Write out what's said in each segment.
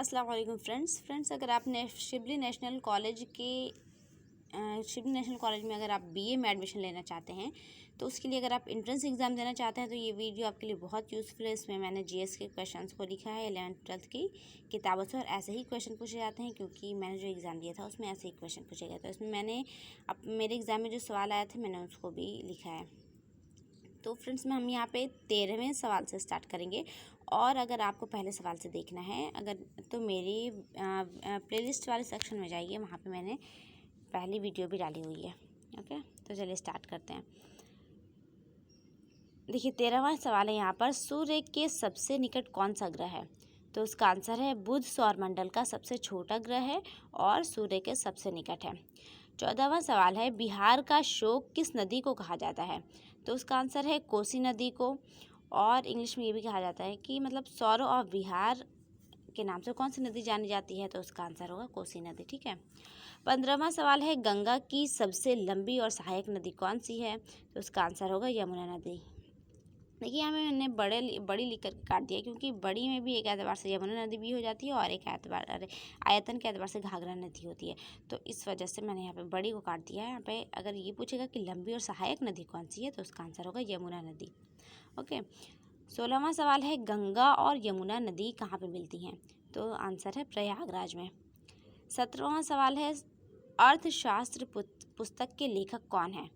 अस्सलाम वालेकुम फ्रेंड्स अगर आपने शिबली नेशनल कॉलेज में अगर आप बीए में एडमिशन लेना चाहते हैं तो उसके लिए अगर आप एंट्रेंस एग्ज़ाम देना चाहते हैं तो ये वीडियो आपके लिए बहुत यूज़फुल है। इसमें मैंने जीएस के क्वेश्चंस को लिखा है 11th-12th की किताबों से, और ऐसे ही क्वेश्चन पूछे जाते हैं क्योंकि मैंने जो एग्ज़ाम दिया था उसमें ऐसे ही क्वेश्चन पूछे गए। तो इसमें मैंने मेरे एग्ज़ाम में जो सवाल आए थे मैंने उसको भी लिखा है। तो फ्रेंड्स हम यहाँ पे 13वें सवाल से स्टार्ट करेंगे, और अगर आपको पहले सवाल से देखना है तो मेरी प्लेलिस्ट वाले सेक्शन में जाइए, वहाँ पे मैंने पहली वीडियो भी डाली हुई है। ओके, तो चलिए स्टार्ट करते हैं। देखिए 13वां सवाल है यहाँ पर, सूर्य के सबसे निकट कौन सा ग्रह है? तो उसका आंसर है बुध सौरमंडल का सबसे छोटा ग्रह है और सूर्य के सबसे निकट है। 14वां सवाल है, बिहार का शोक किस नदी को कहा जाता है? तो उसका आंसर है कोसी नदी को, और इंग्लिश में ये भी कहा जाता है कि मतलब सौरो ऑफ बिहार के नाम से कौन सी नदी जानी जाती है? तो उसका आंसर होगा कोसी नदी। ठीक है। 15वां सवाल है, गंगा की सबसे लंबी और सहायक नदी कौन सी है? तो उसका आंसर होगा यमुना नदी। देखिए यहाँ में मैंने बड़ी लिख कर काट दिया क्योंकि बड़ी में भी एक एतबार से यमुना नदी भी हो जाती है और एक आयतन के एतबार से घाघरा नदी होती है, तो इस वजह से मैंने यहाँ पे बड़ी को काट दिया है। यहाँ पे अगर ये पूछेगा कि लंबी और सहायक नदी कौन सी है तो उसका आंसर होगा यमुना नदी। ओके। 16वां सवाल है, गंगा और यमुना नदी कहाँ पर मिलती हैं? तो आंसर है प्रयागराज में। 17वां सवाल है, अर्थशास्त्र पुस्तक के लेखक कौन है?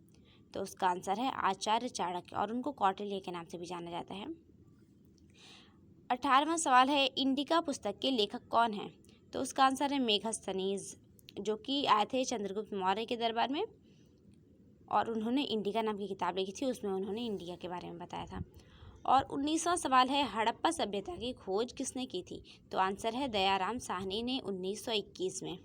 तो उसका आंसर है आचार्य चाणक्य, और उनको कौटिल्य के नाम से भी जाना जाता है। 18वां सवाल है, इंडिका पुस्तक के लेखक कौन है? तो उसका आंसर है मेगस्थनीज, जो कि आए थे चंद्रगुप्त मौर्य के दरबार में, और उन्होंने इंडिका नाम की किताब लिखी थी, उसमें उन्होंने इंडिया के बारे में बताया था। और 19वां सवाल है, हड़प्पा सभ्यता की खोज किसने की थी? तो आंसर है दयाराम साहनी ने 1921 में।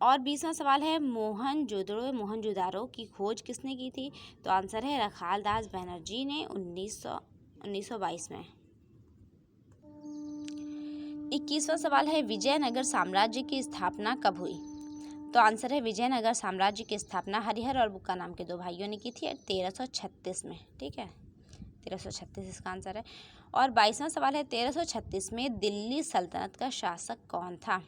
और 20वां सवाल है, मोहनजोदारो की खोज किसने की थी? तो आंसर है रखाल दास बनर्जी ने 1922 में। 21वां सवाल है, विजयनगर साम्राज्य की स्थापना कब हुई? तो आंसर है विजयनगर साम्राज्य की स्थापना हरिहर और बुक्का नाम के दो भाइयों ने की थी 1336 में। ठीक है, 1336 इसका आंसर है। और 22वां सवाल है, 1336 में दिल्ली सल्तनत का शासक कौन था?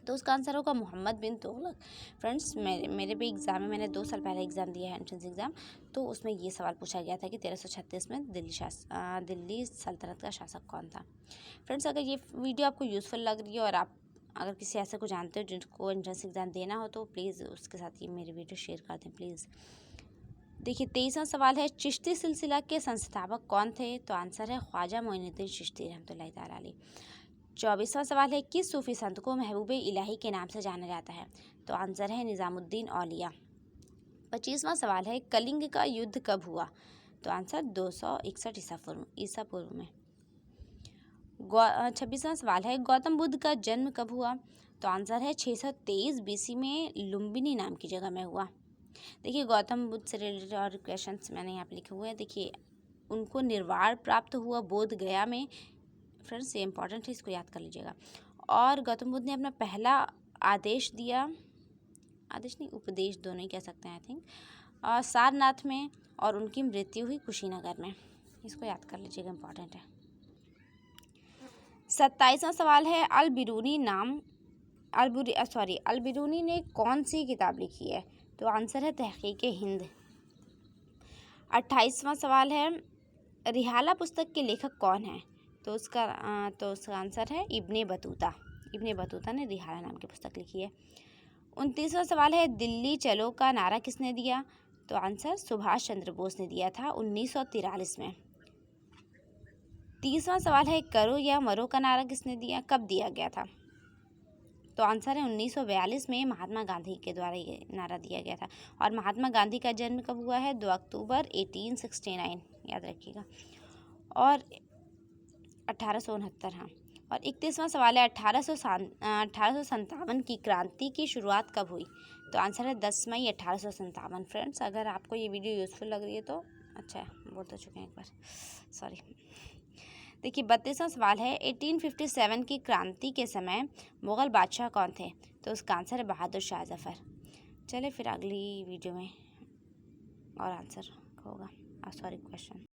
तो उसका आंसर होगा मोहम्मद बिन तुगलक। फ्रेंड्स मेरे भी एग्ज़ाम में, मैंने 2 साल पहले एग्ज़ाम दिया है एंट्रेंस एग्ज़ाम, तो उसमें ये सवाल पूछा गया था कि 1336 में दिल्ली सल्तनत का शासक कौन था। फ्रेंड्स अगर ये वीडियो आपको यूज़फुल लग रही है और आप अगर किसी ऐसे को जानते हो जिनको एंट्रेंस एग्ज़ाम देना हो तो प्लीज़ उसके साथ ये मेरी वीडियो शेयर कर दें प्लीज़। देखिए 23वां सवाल है, चिश्ती सिलसिला के संस्थापक कौन थे? तो आंसर है ख्वाजा मोइनुद्दीन चिश्ती रहमतुल्लाह तआला अलैह। 24वां सवाल है, किस सूफी संत को महबूब इलाही के नाम से जाना जाता है? तो आंसर है निज़ामुद्दीन औलिया। 25वां सवाल है, कलिंग का युद्ध कब हुआ? तो आंसर 261 ईसा पूर्व में। 26वां सवाल है, गौतम बुद्ध का जन्म कब हुआ? तो आंसर है 623 बीसी में लुम्बिनी नाम की जगह में हुआ। देखिए गौतम बुद्ध से रिलेटेड और क्वेश्चंस मैंने यहाँ पे लिखे हुए हैं। देखिए उनको निर्वाण प्राप्त हुआ बोध गया में। फ्रेंड्स ये इंपॉर्टेंट है, इसको याद कर लीजिएगा। और गौतम बुद्ध ने अपना पहला आदेश दिया, आदेश नहीं उपदेश दोनों ही कह सकते हैं आई थिंक, और सारनाथ में, और उनकी मृत्यु हुई कुशीनगर में। इसको याद कर लीजिएगा, इंपॉर्टेंट है। 27वां सवाल है, अल-बिरूनी ने कौन सी किताब लिखी है? तो आंसर है तहकीक हिंद। 28वां सवाल है, रिहाला पुस्तक के लेखक कौन है? तो उसका आंसर है इब्ने बतूता। इब्ने बतूता ने रिहाला नाम की पुस्तक लिखी है। 29वां सवाल है, दिल्ली चलो का नारा किसने दिया? तो आंसर सुभाष चंद्र बोस ने दिया था 1943 में। 30वां सवाल है, करो या मरो का नारा किसने दिया, कब दिया गया था? तो आंसर है 1942 में महात्मा गांधी के द्वारा ये नारा दिया गया था। और महात्मा गांधी का जन्म कब हुआ है? 2 अक्टूबर 1869, याद रखिएगा। और 1869, हाँ। और 31वां सवाल है, 1857 की क्रांति की शुरुआत कब हुई? तो आंसर है 10 मई 1857। फ्रेंड्स अगर आपको ये वीडियो यूज़फुल लग रही है तो अच्छा है, बोल तो चुके हैं एक बार, सॉरी। देखिए 32वां सवाल है, 1857 की क्रांति के समय मुग़ल बादशाह कौन थे? तो उसका आंसर है बहादुर शाह जफ़र। चलिए फिर अगली वीडियो में और आंसर होगा, सॉरी क्वेश्चन।